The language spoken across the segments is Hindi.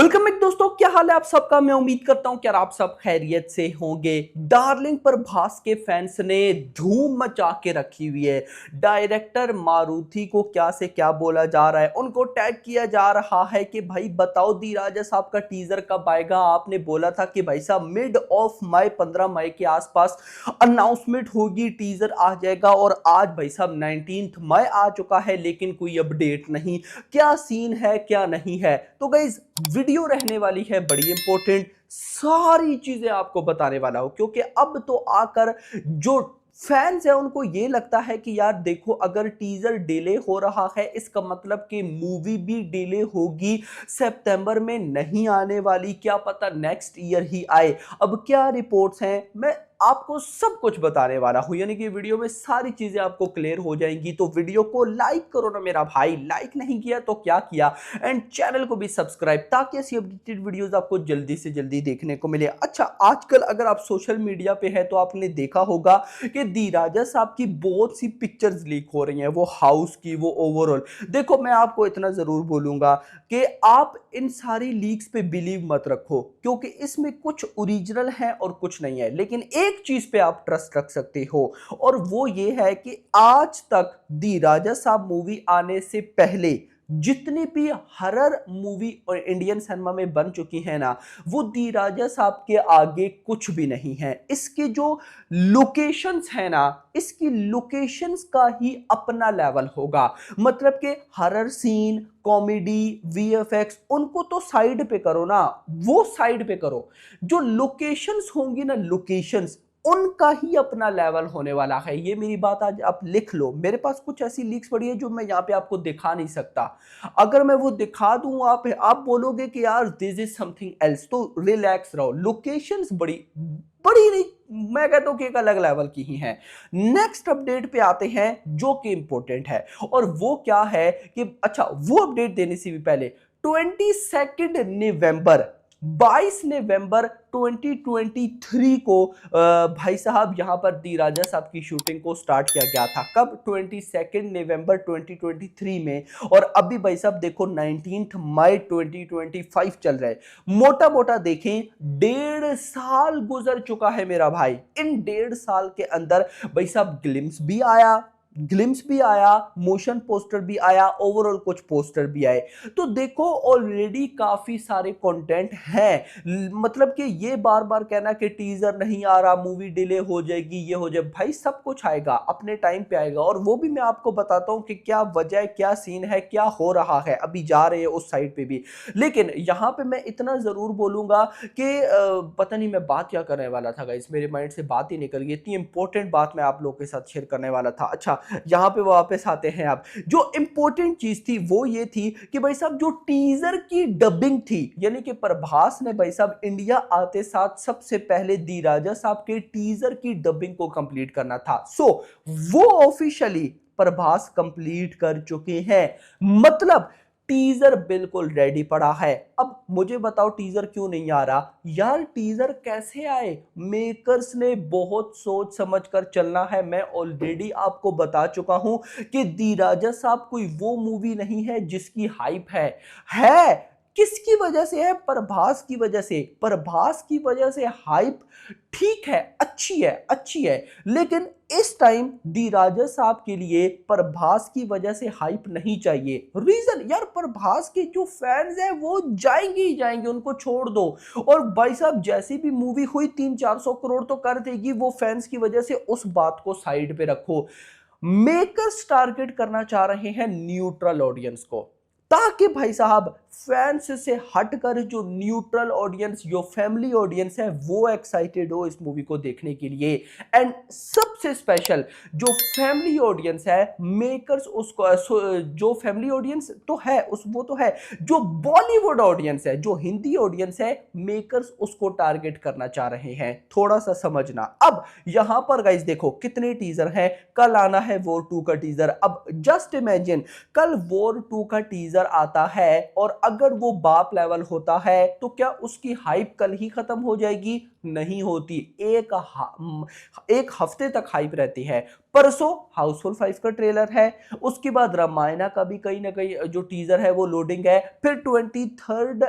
वेलकम बैक दोस्तों, क्या हाल है आप सबका। मैं उम्मीद करता हूं कि आप सब खैरियत से होंगे। डार्लिंग प्रभास के फैंस ने धूम मचा के रखी हुई है। डायरेक्टर मारुति को क्या से क्या बोला जा रहा है, उनको टैग किया जा रहा है कि भाई बताओ दी राजा साहब का टीजर कब आएगा। आपने बोला था कि भाई साहब मिड ऑफ मई 15 मई के आसपास अनाउंसमेंट होगी, टीजर आ जाएगा। और आज भाई साहब 19 मई आ चुका है लेकिन कोई अपडेट नहीं। क्या सीन है क्या नहीं है। तो गाइस वीडियो रहने वाली है बड़ी इंपॉर्टेंट, सारी चीजें आपको बताने वाला हूं क्योंकि अब तो आकर जो फैंस है उनको ये लगता है कि यार देखो, अगर टीजर डिले हो रहा है इसका मतलब कि मूवी भी डिले होगी, सितंबर में नहीं आने वाली, क्या पता नेक्स्ट ईयर ही आए। अब क्या रिपोर्ट्स हैं मैं आपको सब कुछ बताने वाला हूं, यानी कि वीडियो में सारी चीजें आपको क्लियर हो जाएंगी। तो वीडियो को लाइक करो ना मेरा भाई, लाइक नहीं किया तो क्या किया, एंड चैनल को भी सब्सक्राइब ताकि ऐसी अपडेटेड वीडियोस आपको जल्दी से जल्दी देखने को मिले। अच्छा, आजकल अगर आप सोशल मीडिया पे है तो आपने देखा होगा कि दी राजा साहब की बहुत सी पिक्चर्स लीक हो रही हैं, वो हाउस की, वो ओवरऑल। देखो मैं आपको इतना जरूर बोलूंगा कि आप इन सारी लीक्स पे बिलीव मत रखो क्योंकि इसमें कुछ ओरिजिनल है और कुछ नहीं है, लेकिन एक चीज पे आप ट्रस्ट रख सकते हो और वो ये है कि आज तक दी राजा साहब मूवी आने से पहले जितनी भी हरर मूवी और इंडियन सिनेमा में बन चुकी है ना, वो दी राजा साहब के आगे कुछ भी नहीं है। इसके जो लोकेशंस है ना, इसकी लोकेशंस का ही अपना लेवल होगा। मतलब कि हरर सीन, कॉमेडी, वीएफएक्स उनको तो साइड पे करो ना, वो साइड पे करो। जो लोकेशंस होंगी ना, लोकेशंस उनका ही अपना लेवल होने वाला है। ये मेरी बात आज आप लिख लो। मेरे पास कुछ ऐसी लीक्स पड़ी है जो मैं यहाँ पे आपको दिखा नहीं सकता। अगर मैं वो दिखा दूं आप बोलोगे कि यार दिस इज समथिंग एल्स, तो रिलैक्स रहो। लोकेशंस बड़ी बड़ी नहीं, मैं कहता हूं कि एक अलग लेवल की ही है। नेक्स्ट अपडेट पे आते हैं जो कि इंपॉर्टेंट है, और वो क्या है कि अच्छा, वो अपडेट देने से भी पहले 22 नवंबर 22 नवंबर 2023 को भाई साहब यहां पर दी राजा साहब की शूटिंग को स्टार्ट किया गया था। कब? 22 नवंबर 2023 में। और अभी भाई साहब देखो 19 मई 2025 चल रहा है। मोटा मोटा देखें 1.5 साल गुजर चुका है मेरा भाई। इन 1.5 साल के अंदर भाई साहब ग्लिम्स भी आया, मोशन पोस्टर भी आया, ओवरऑल कुछ पोस्टर भी आए। तो देखो ऑलरेडी काफी सारे कंटेंट हैं। मतलब कि ये बार बार कहना कि टीजर नहीं आ रहा, मूवी डिले हो जाएगी, ये हो जाए, भाई सब कुछ आएगा, अपने टाइम पे आएगा। और वो भी मैं आपको बताता हूं कि क्या वजह है, क्या सीन है, क्या हो रहा है। अभी जा रहे हैं उस साइड पे भी, लेकिन यहां पे मैं इतना जरूर बोलूंगा कि पता नहीं मैं बात क्या करने वाला था गाइस, मेरे माइंड से बात ही निकल गई। इतनी इंपॉर्टेंट बात मैं आप लोगों के साथ शेयर करने वाला था। अच्छा, यहां पे वापस आते हैं। आप जो इंपॉर्टेंट चीज थी वो ये थी कि भाई साहब जो टीजर की डबिंग थी, यानी कि प्रभास ने भाई साहब इंडिया आते साथ सबसे पहले दी राजा साहब के टीजर की डबिंग को कंप्लीट करना था। सो वो ऑफिशियली प्रभास कंप्लीट कर चुके हैं। मतलब टीजर बिल्कुल रेडी पड़ा है। अब मुझे बताओ टीजर क्यों नहीं आ रहा यार। टीजर कैसे आए? मेकर्स ने बहुत सोच समझ कर चलना है। मैं ऑलरेडी आपको बता चुका हूं कि दी राजा साहब कोई वो मूवी नहीं है जिसकी हाइप है। किसकी वजह से है? प्रभास की वजह से। प्रभास की वजह से हाइप ठीक है, अच्छी है, लेकिन इस टाइम दी राजा साहब के लिए प्रभास की वजह से हाइप नहीं चाहिए। रीजन यार, प्रभास के जो फैंस हैं वो जाएंगे ही जाएंगे, उनको छोड़ दो। और भाई साहब जैसी भी मूवी हुई 300-400 करोड़ तो कर देगी वो फैंस की वजह से, उस बात को साइड पे रखो। मेकर्स टारगेट करना चाह रहे हैं न्यूट्रल ऑडियंस को, ताकि भाई साहब फैंस से हटकर जो न्यूट्रल ऑडियंस, जो फैमिली ऑडियंस है, वो एक्साइटेड हो इस मूवी को देखने के लिए। एंड सबसे स्पेशल जो फैमिली ऑडियंस है, मेकर्स उसको जो फैमिली ऑडियंस तो है उस वो तो है, जो बॉलीवुड ऑडियंस है, जो हिंदी ऑडियंस है, मेकर्स उसको टारगेट करना चाह रहे हैं। थोड़ा सा समझना। अब यहां पर गाइस देखो कितने टीजर हैं। कल आना है वॉर 2 का टीजर। अब जस्ट इमेजिन कल वॉर 2 का टीजर आता है और अगर वो बाप लेवल होता है तो क्या उसकी हाइप कल ही खत्म हो जाएगी? नहीं होती। एक हफ्ते तक हाइप रहती है। परसों हाउसफुल 5 का ट्रेलर है, उसके बाद रामायणा का भी कहीं ना कहीं जो टीजर है वो लोडिंग है। फिर 23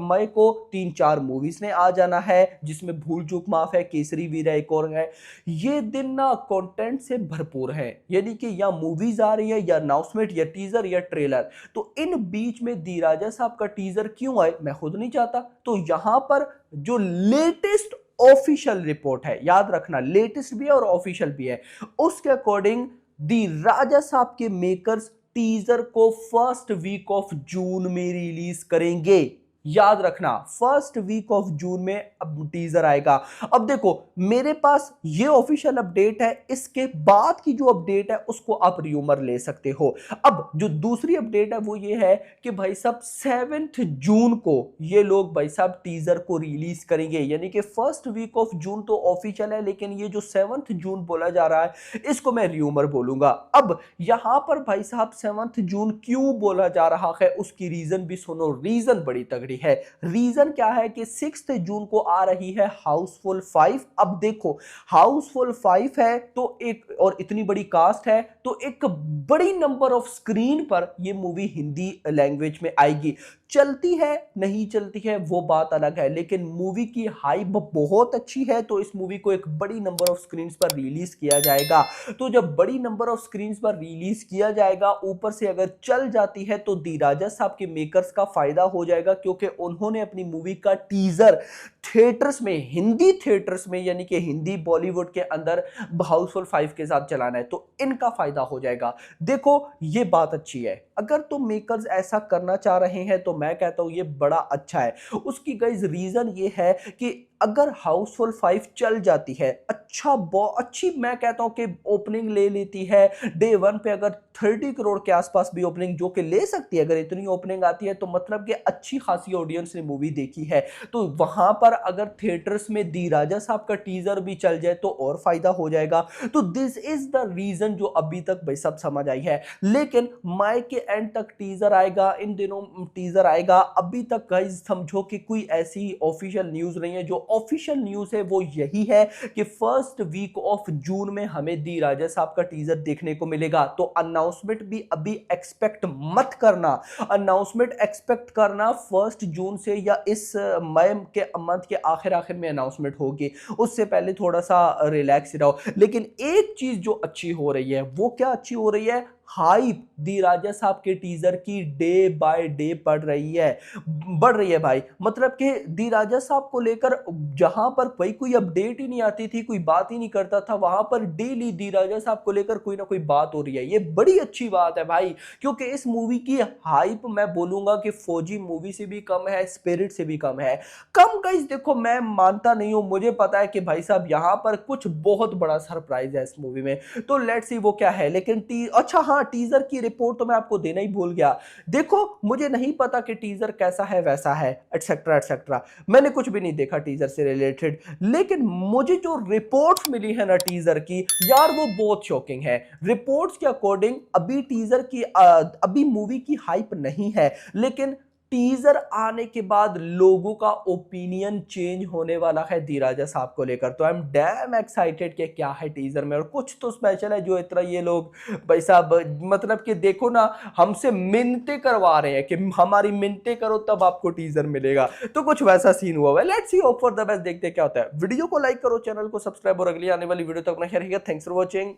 मई को 3-4 मूवीज ने आ जाना है, जिसमें भूल चूक माफ है, केसरी वीर है, एक और है। ये दिन ना कंटेंट से भरपूर है, यानी कि या मूवीज आ रही है या अनाउंसमेंट या टीजर या ट्रेलर। तो इन बीच में दी राजा साहब का टीजर क्यों आए मैं खुद नहीं चाहता। तो यहां पर जो लेटेस्ट ऑफिशियल रिपोर्ट है, याद रखना लेटेस्ट भी है और ऑफिशियल भी है, उसके अकॉर्डिंग दी राजा साहब के मेकर्स टीजर को फर्स्ट वीक ऑफ जून में रिलीज करेंगे। याद रखना फर्स्ट वीक ऑफ जून में अब टीजर आएगा। अब देखो मेरे पास ये ऑफिशियल अपडेट है, इसके बाद की जो अपडेट है उसको आप र्यूमर ले सकते हो। अब जो दूसरी अपडेट है वो ये है कि भाई साहब 7 जून को ये लोग भाई साहब टीजर को रिलीज करेंगे, यानी कि फर्स्ट वीक ऑफ जून तो ऑफिशियल है, लेकिन ये जो 7 जून बोला जा रहा है इसको मैं र्यूमर बोलूंगा। अब यहां पर भाई साहब 7 जून क्यों बोला जा रहा है उसकी रीजन भी सुनो, रीजन बड़ी तगड़ी है। रीजन क्या है कि 6 जून को आ रही है हाउसफुल 5। अब देखो हाउसफुल 5 है तो एक और इतनी बड़ी कास्ट है तो एक बड़ी नंबर ऑफ स्क्रीन पर यह मूवी हिंदी लैंग्वेज में आएगी। चलती है नहीं चलती है वो बात अलग है, लेकिन मूवी की हाइप बहुत अच्छी है तो इस मूवी को एक बड़ी नंबर ऑफ स्क्रीन पर रिलीज किया जाएगा। तो जब बड़ी नंबर ऑफ स्क्रीन पर रिलीज किया जाएगा, ऊपर से अगर चल जाती है तो दी राजा साहब के मेकर्स का फायदा हो जाएगा, क्योंकि उन्होंने अपनी मूवी का टीजर थिएटर्स में, हिंदी थिएटर्स में, यानी कि हिंदी बॉलीवुड के अंदर हाउसफुल 5 के साथ चलाना है, तो इनका फायदा हो जाएगा। देखो ये बात अच्छी है, अगर तो मेकर्स ऐसा करना चाह रहे हैं तो मैं कहता हूं ये बड़ा अच्छा है। उसकी गाइस रीजन ये है कि अगर हाउसफुल 5 चल जाती है, अच्छी मैं कहता हूं कि ओपनिंग ले लेती है, डे 1 पे अगर 30 करोड़ के आसपास भी ओपनिंग जो कि ले सकती है, अगर इतनी ओपनिंग आती है तो मतलब कि अच्छी खासी ऑडियंस ने मूवी देखी है, तो वहां पर अगर थिएटर्स में दी राजा साहब का टीजर भी चल जाए तो और फायदा हो जाएगा। तो दिस इज द रीजन जो अभी तक भाई सब समझ आई है। लेकिन मई के एंड तक टीजर आएगा, इन दिनों टीजर आएगा, अभी तक गाइस समझो कि कोई ऐसी ऑफिशियल न्यूज नहीं है। जो ऑफिशियल न्यूज है वो यही है कि फर्स्ट वीक ऑफ जून में हमें दी राजा साहब का टीजर देखने को मिलेगा। तो अनाउंसमेंट भी अभी एक्सपेक्ट मत करना, अनाउंसमेंट एक्सपेक्ट करना 1 जून से या इस मई के मंथ के आखिर में अनाउंसमेंट होगी, उससे पहले थोड़ा सा रिलैक्स रहो। लेकिन एक चीज जो अच्छी हो रही है वो क्या अच्छी हो रही है, हाइप दी राजा साहब के टीजर की डे बाय डे बढ़ रही है भाई। मतलब कि दी राजा साहब को लेकर जहां पर कोई अपडेट ही नहीं आती थी, कोई बात ही नहीं करता था, वहां पर डेली दी राजा साहब को लेकर कोई ना कोई बात हो रही है। ये बड़ी अच्छी बात है भाई, क्योंकि इस मूवी की हाइप मैं बोलूंगा कि फौजी मूवी से भी कम है, स्पिरिट से भी कम है। कम गाइस देखो मैं मानता नहीं हूं, मुझे पता है कि भाई साहब यहां पर कुछ बहुत बड़ा सरप्राइज है इस मूवी में, तो लेट्स सी वो क्या है। लेकिन अच्छा हाँ, टीजर की रिपोर्ट तो मैं आपको देना ही भूल गया। देखो मुझे नहीं पता कि टीजर कैसा है वैसा है एटसेट्रा एटसेट्रा, मैंने कुछ भी नहीं देखा टीजर से रिलेटेड, लेकिन मुझे जो रिपोर्ट्स मिली है ना टीजर की, यार वो बहुत शॉकिंग है। रिपोर्ट्स के अकॉर्डिंग अभी टीजर की अभी मूवी की हाइप नहीं है, लेकिन टीजर आने के बाद लोगों का ओपिनियन चेंज होने वाला है दी राजा साहब को लेकर। तो आई एम डैम एक्साइटेड कि क्या है टीजर में, और कुछ तो स्पेशल है जो इतना ये लोग भाई साहब मतलब कि देखो ना, हमसे मिन्नतें करवा रहे हैं कि हमारी मिन्नतें करो तब आपको टीजर मिलेगा, तो कुछ वैसा सीन हुआ है। Let's see, hope for the best, देखते क्या होता है। वीडियो को लाइक करो, चैनल को सब्सक्राइब, और अगली आने वाली वीडियो तक अपना ख्याल रखिएगा। Thanks for watching.